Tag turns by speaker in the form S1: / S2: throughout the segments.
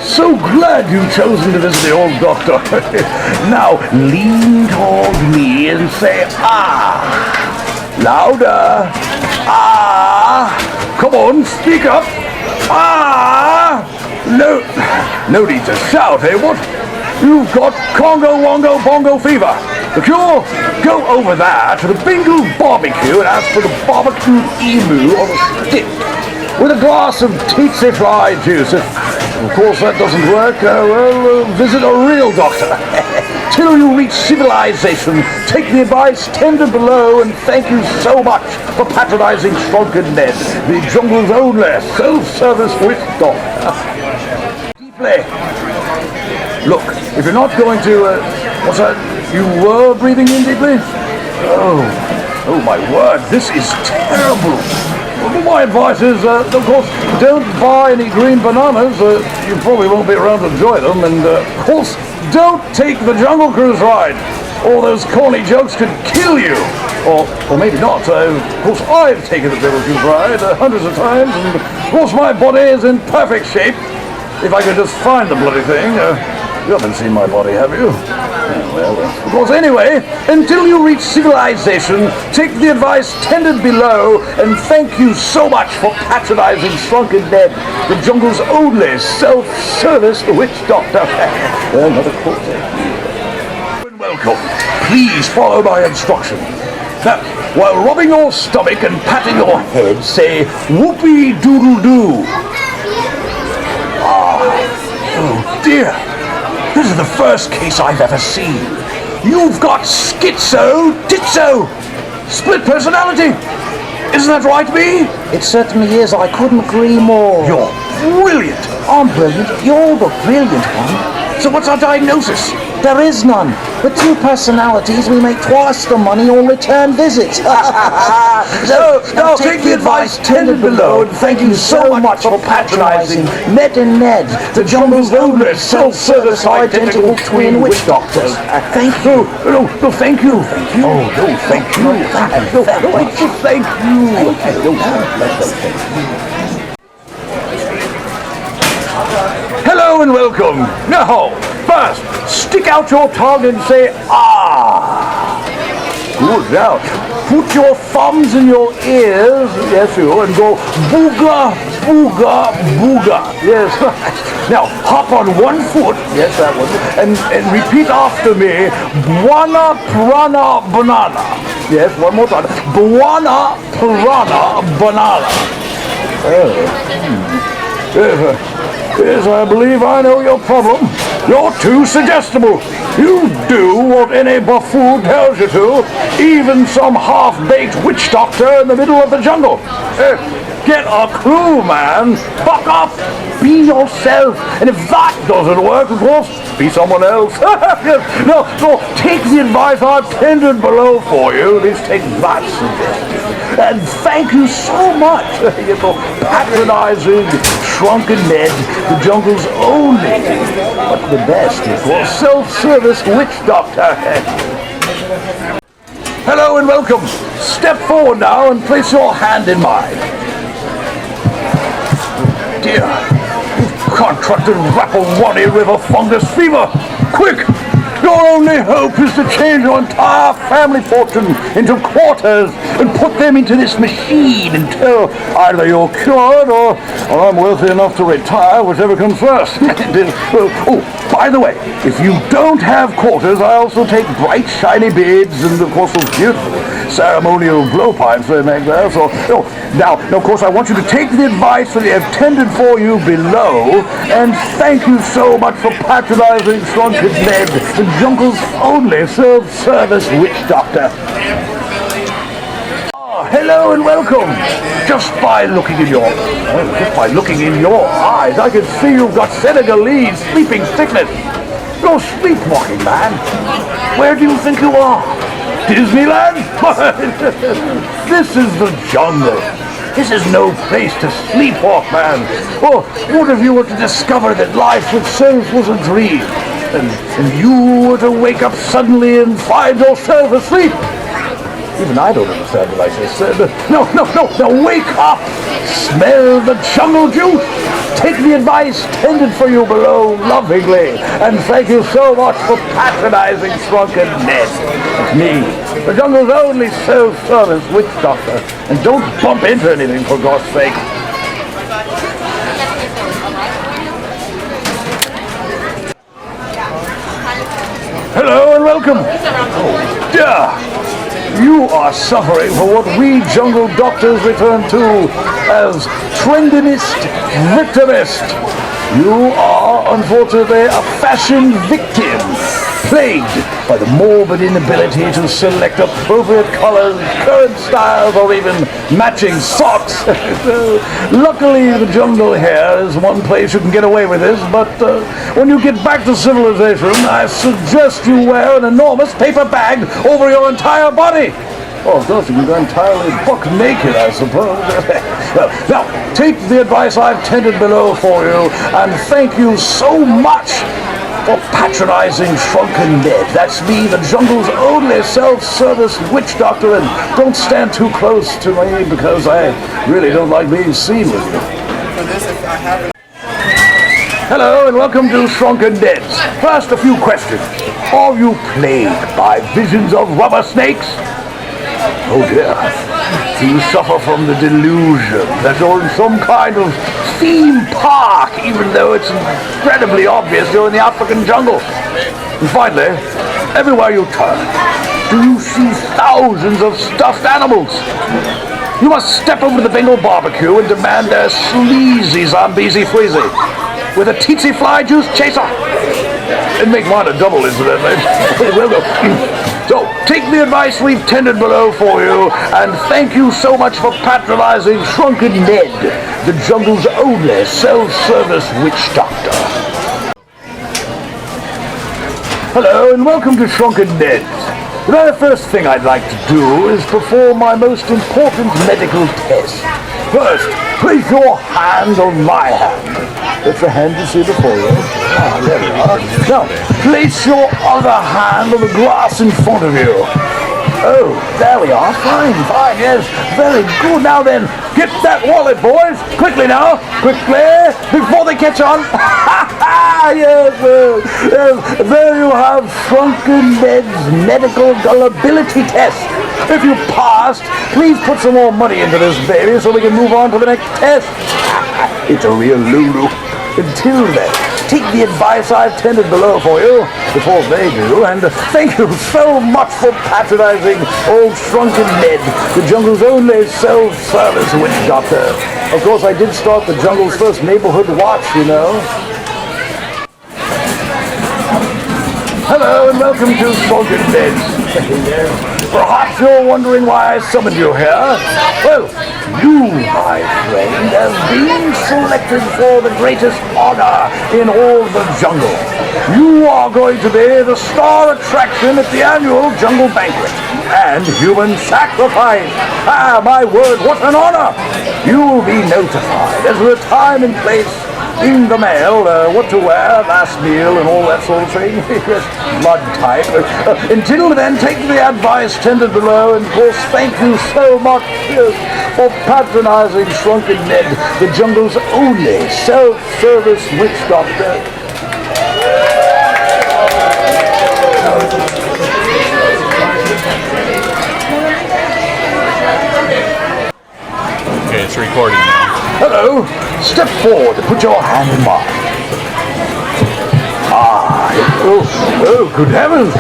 S1: So glad you've chosen to visit the old doctor. Now, lean toward me and say, ah. Louder. Ah. Come on, speak up. Ah. No need to shout, eh, what? You've got Congo Wongo Bongo fever. The cure? Go over there to the Bingo Barbecue and ask for the barbecued emu on a stick with a glass of tsetse fly juice. If, of course, that doesn't work, visit a real doctor. Till you reach civilization, take the advice tendered below, and thank you so much for patronizing Shrunken Ned, the jungle's only self-service witch doctor. Deeply. Look, if you're not going to, what's that? You were breathing in deeply? Oh my word, this is terrible. Well, my advice is, of course, don't buy any green bananas. You probably won't be around to enjoy them. And, of course, don't take the Jungle Cruise ride. All those corny jokes could kill you. Or maybe not. Of course, I've taken the Jungle Cruise ride hundreds of times. And, of course, my body is in perfect shape. If I could just find the bloody thing. You haven't seen my body, have you? Well, of course, anyway, until you reach civilization, take the advice tendered below, and thank you so much for patronizing Shrunken Ned, the jungle's only self-service witch doctor. Another quote. Welcome. Please follow my instruction. Now, while rubbing your stomach and patting your head, say, whoopee-doodle-doo. Oh, dear. This is the first case I've ever seen. You've got schizo-ditzo, split personality. Isn't that right, me?
S2: It certainly is. I couldn't agree more.
S1: You're brilliant.
S2: I'm brilliant. You're the brilliant one.
S1: So what's our diagnosis?
S2: There is none. With two personalities, we make twice the money on return visits.
S1: Now take the advice tendered below, and thank you so much for patronizing
S2: Ned and Ned,
S1: the jungle's only self-service identical twin witch doctors.
S2: Thank you.
S1: No, thank you. Thank you. Oh, no, thank you. Thank you. Hello and welcome. Now, first, stick out your tongue and say, ah. Good. Now, put your thumbs in your ears, yes, and go booga, booga, booga. Yes. Now, hop on one foot, yes, that one, and repeat after me, buona prana banana. Yes, one more time. Buona prana banana. Yes, I believe I know your problem. You're too suggestible. You do what any buffoon tells you to, even some half-baked witch doctor in the middle of the jungle. Get a clue, man. Fuck up. Be yourself. And if that doesn't work, of course, be someone else. No, take the advice I've tendered below for you. Let's take that suggestion. And thank you so much for patronizing Shrunken Ned, the jungle's only, but the best, of course, self-service witch doctor. Hello and welcome. Step forward now and place your hand in mine. Dear, you've contracted Rapawani River fungus fever. Quick! Your only hope is to change your entire family fortune into quarters and put them into this machine until either you're cured or I'm wealthy enough to retire, whichever comes first. Oh, by the way, if you don't have quarters, I also take bright, shiny beads and, of course, those beautiful ceremonial blowpipes they make there. So, now, of course, I want you to take the advice that they have tendered for you below, and thank you so much for patronizing Shrunken Ned, the jungle's only self-service witch doctor. Hello and welcome. Just by looking in your eyes, I can see you've got Senegalese sleeping sickness. You're sleepwalking, man. Where do you think you are? Disneyland? This is the jungle. This is no place to sleepwalk, man. Or what if you were to discover that life itself was a dream, and you were to wake up suddenly and find yourself asleep? Even I don't understand what I just said. No, wake up! Smell the jungle juice! take the advice tended for you below lovingly, and thank you so much for patronizing Shrunken Ned. It's me, the jungle's only self-service witch doctor, and don't bump into anything for God's sake. Hello and welcome. Oh, dear. You are suffering for what we jungle doctors refer to as trendinist victimist. You are, unfortunately, a fashion victim, plagued by the morbid inability to select appropriate colors, current styles, or even matching socks. Luckily, the jungle here is one place you can get away with this, but when you get back to civilization, I suggest you wear an enormous paper bag over your entire body. Oh, of course, you can go entirely buck naked, I suppose. Well, now, take the advice I've tended below for you, and thank you so much for patronizing Shrunken Ned. That's me, the jungle's only self-service witch doctor, and don't stand too close to me because I really don't like being seen with you. Hello and welcome to Shrunken Ned's. First, a few questions. Are you plagued by visions of rubber snakes? Oh dear. Do you suffer from the delusion that you're in some kind of theme park, even though it's incredibly obvious you're in the African jungle? And finally, everywhere you turn, do you see thousands of stuffed animals? You must step over to the Bengal barbecue and demand their sleazy Zambezi Freezy with a tsetse fly juice chaser. And make mine a double, incidentally. Well, go. So, take the advice we've tended below for you, and thank you so much for patronizing Shrunken Ned, the jungle's only self-service witch doctor. Hello, and welcome to Shrunken Ned's. The very first thing I'd like to do is perform my most important medical test. First, place your hand on my hand. That's the hand you see before you. Ah, there we are. Now, place your other hand on the glass in front of you. Oh, there we are. Fine, yes. Very good. Now then, get that wallet, boys. Quickly now. Quickly, before they catch on. Yes. There you have Shrunken Ned's medical gullibility test. If you passed, please put some more money into this baby so we can move on to the next test. It's a real Lulu. Until then, take the advice I've tended below for you, before they do, and thank you so much for patronizing old Shrunken Ned, the jungle's only self-service witch doctor. Of course, I did start the jungle's first neighborhood watch, you know. Hello and welcome to Shrunken Ned. Perhaps you're wondering why I summoned you here. Well, you, my friend, have been selected for the greatest honor in all the jungle. You are going to be the star attraction at the annual Jungle Banquet and human sacrifice. Ah, my word, what an honor! You will be notified as to the time and place in the mail, what to wear, last meal, and all that sort of thing. Blood type. Until then, take the advice tended below, and of course, thank you so much for patronizing Shrunken Ned, the jungle's only self-service witch doctor.
S3: Okay, it's recording now.
S1: Hello. Step forward and put your hand in mine. Oh, good heavens!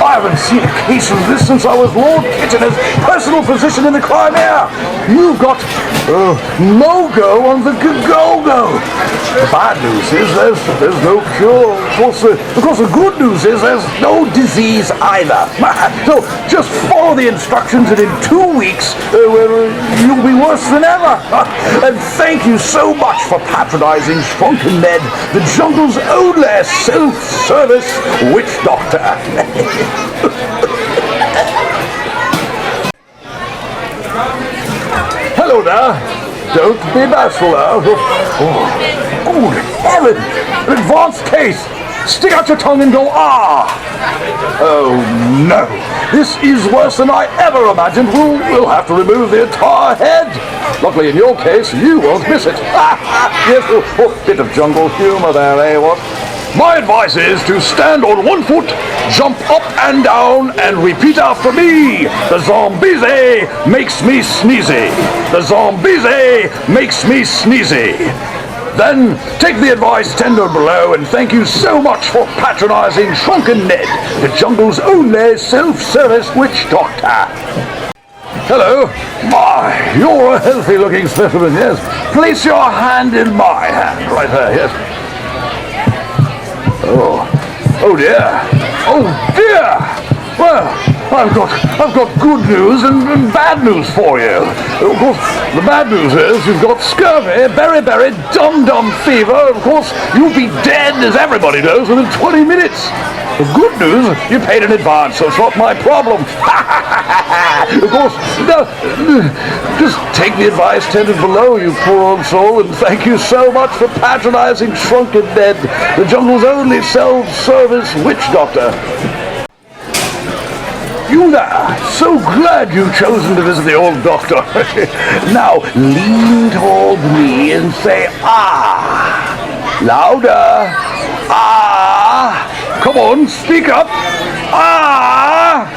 S1: I haven't seen a case of this since I was Lord Kitchener's personal physician in the Crimea. You've got no-go on the go-go. The bad news is there's no cure. Of course, the good news is there's no disease either. So just follow the instructions, and in 2 weeks, you'll be worse than ever. And thank you so much for patronizing Shrunken Ned, the jungle's only self-service witch doctor. Hello there. Don't be bashful now. Oh, good heavens! An advanced case. stick out your tongue and go, ah! Oh no, this is worse than I ever imagined. We'll have to remove the entire head. Luckily in your case, you won't miss it. Yes, a bit of jungle humor there, eh, what? My advice is to stand on one foot, jump up and down, and repeat after me. The Zombies makes me sneezy. The Zombies makes me sneezy. Then take the advice tendered below, and thank you so much for patronizing Shrunken Ned, the jungle's only self-service witch doctor. Hello. My, you're a healthy-looking specimen, yes. Place your hand in my hand, right there, yes. Oh dear. Oh dear. Well, I've got good news and bad news for you. Of course, the bad news is you've got scurvy, beriberi, dum-dum fever. Of course, you'll be dead, as everybody knows, within 20 minutes. The good news, you paid in advance, so it's not my problem. Of course, no, just take the advice tendered below, you poor old soul, and thank you so much for patronizing Shrunken Ned, the jungle's only self-service witch doctor. You there! So glad you've chosen to visit the old doctor. Now, lean toward me and say, ah! Louder! Ah! Come on, speak up! Ah!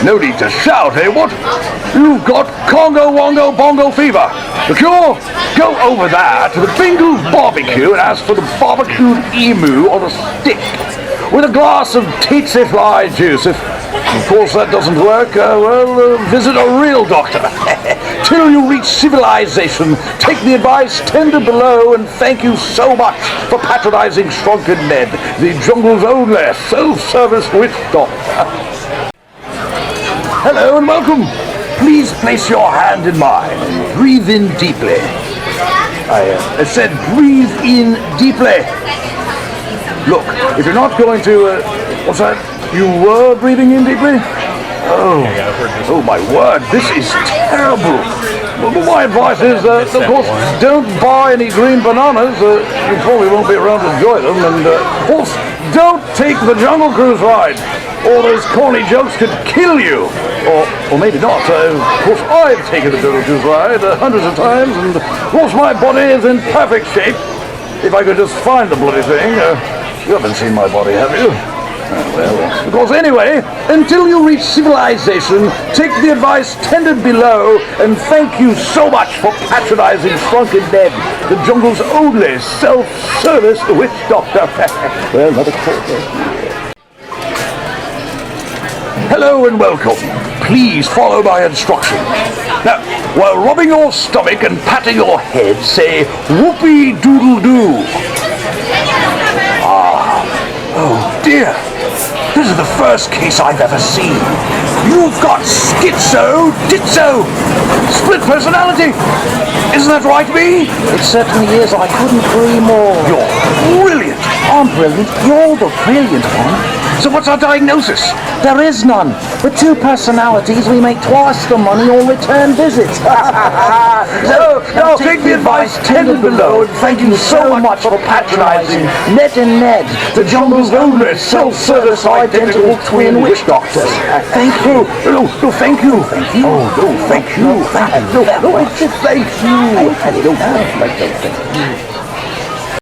S1: No need to shout, eh, what? You've got Congo Wongo Bongo fever. The cure? Go over there to the Bingle's Barbecue and ask for the barbecued emu on a stick with a glass of tsetse fly juice. If, of course, that doesn't work, visit a real doctor. Till you reach civilization, take the advice tendered below, and thank you so much for patronizing Shrunken Ned, the jungle's only self-service witch doctor. Hello and welcome. Please place your hand in mine and breathe in deeply. I said breathe in deeply. Look, if you're not going to, what's that? You were breathing in deeply? Oh my word, this is terrible. Well, my advice is, of course, don't buy any green bananas. You probably won't be around to enjoy them. And, of course, don't take the Jungle Cruise ride. All those corny jokes could kill you. Or maybe not. Of course, I've taken the Jungle Cruise ride hundreds of times, and, of course, my body is in perfect shape. If I could just find the bloody thing. You haven't seen my body, have you? Well, of course, anyway, until you reach civilization, take the advice tendered below, and thank you so much for patronizing Shrunken Ned, the jungle's only self-service witch doctor. Well, another call. Hello and welcome. Please follow my instructions. Now, while rubbing your stomach and patting your head, say, whoopee-doodle-doo. Oh dear, this is the first case I've ever seen. You've got ditzo, split personality. Isn't that right, me?
S2: It certainly is. I couldn't agree more.
S1: You're brilliant.
S2: I'm brilliant. You're the brilliant one.
S1: So what's our diagnosis?
S2: There is none. With two personalities, we make twice the money on return visits.
S1: Now take the advice tendered below, and thank you so much for patronizing
S2: Ned and Ned,
S1: the jungle's only self-service identical twin witch doctors.
S2: Thank you.
S1: No, thank you. Oh, no, thank you. No, thank you.
S2: Thank you.